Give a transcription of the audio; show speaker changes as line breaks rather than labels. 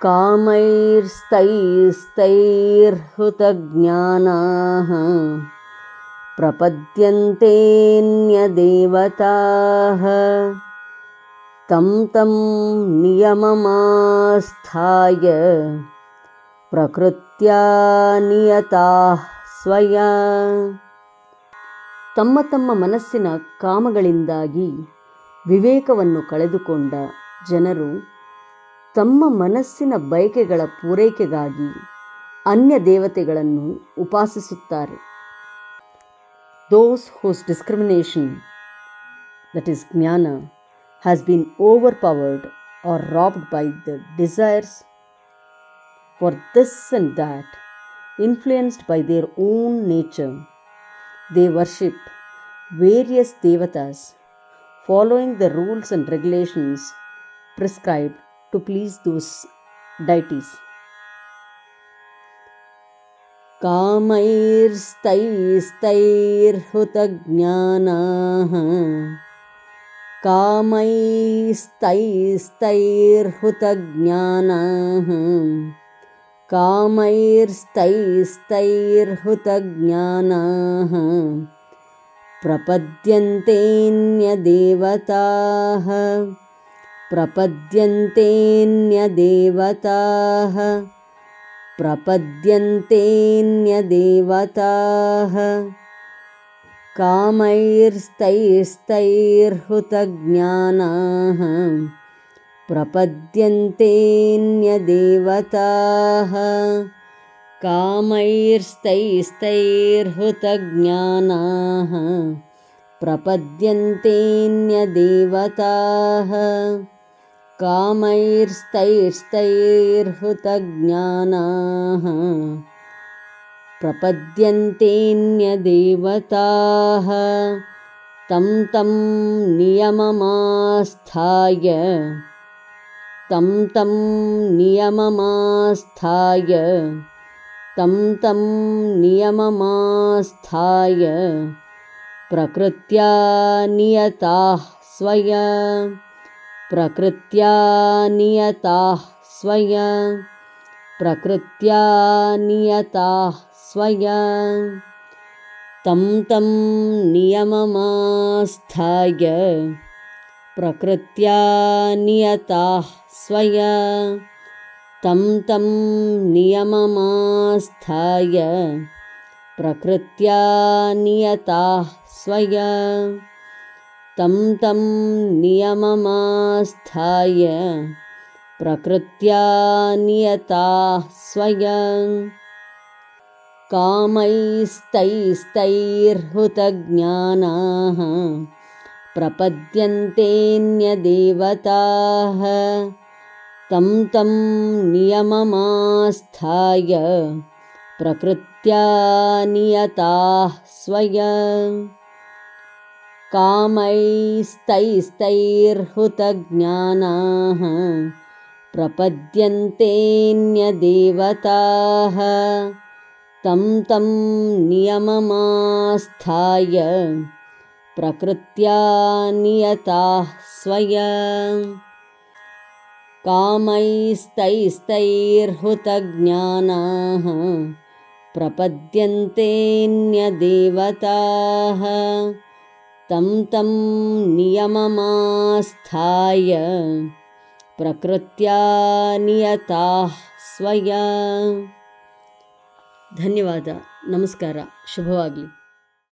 कामैस्तैस्तैर्हुतज्ञानाः प्रपद्यन्तेऽन्यदेवताः तं तं नियममास्थाय ಪ್ರಕೃತ್ಯಾ ನಿಯತಾಃ ಸ್ವಯಾ. ತಮ್ಮ ತಮ್ಮ ಮನಸ್ಸಿನ ಕಾಮಗಳಿಂದಾಗಿ ವಿವೇಕವನ್ನು ಕಳೆದುಕೊಂಡ ಜನರು ತಮ್ಮ ಮನಸ್ಸಿನ ಬಯಕೆಗಳ ಪೂರೈಕೆಗಾಗಿ ಅನ್ಯ ದೇವತೆಗಳನ್ನು ಉಪಾಸಿಸುತ್ತಾರೆ. Those whose discrimination, that is ಜ್ಞಾನ, has been overpowered or robbed by the desires for this and that, influenced by their own nature, they worship various devatas, following the rules and regulations prescribed to please those deities. कामैस्तैस्तैर्हुतज्ञानाः कामैस्तैस्तैर्हुतज्ञानाः कामैस्तैस्तैर्हुतज्ञानाः प्रपद्यन्तेऽन्यदेवताः प्रपद्यन्तेऽन्यदेवताः प्रपद्यन्तेऽन्यदेवताः कामैस्तैस्तैर्हुतज्ञानाः प्रपद्यन्तेऽन्यदेवताः कामैस्तैस्तैर्हुतज्ञानाः प्रपद्यन्तेऽन्यदेवताः कामैस्तैस्तैर्हुतज्ञानाः प्रपद्यन्तेऽन्यदेवताः तं तं नियममास्थाय तं तं नियममास्थाय तं तं नियममास्थाय प्रकृत्या नियताः स्वया प्रकृत्या नियताः स्वया प्रकृत्या नियताः स्वया तं तं नियममास्थाय प्रकृत्या नियताः स्वया तं तं नियममास्थाय प्रकृत्या नियताः स्वया तं तं नियममास्थाय प्रकृत्या नियताः स्वया कामैस्तैस्तैर्हुतज्ञानाः प्रपद्यन्तेऽन्यदेवताः तं तं नियममास्थाय प्रकृत्या नियताः स्वया कामैस्तैस्तैर्हुतज्ञानाः प्रपद्यन्तेऽन्यदेवताः तं तं नियममास्थाय प्रकृत्या नियताः स्वया कामैस्तैस्तैर्हुतज्ञानाः प्रपद्यन्तेऽन्यदेवताः तं तं नियममास्थाय प्रकृत्या नियताः ಸ್ವಯಾ. ಧನ್ಯವಾದ. ನಮಸ್ಕಾರ. ಶುಭವಾಗಲಿ.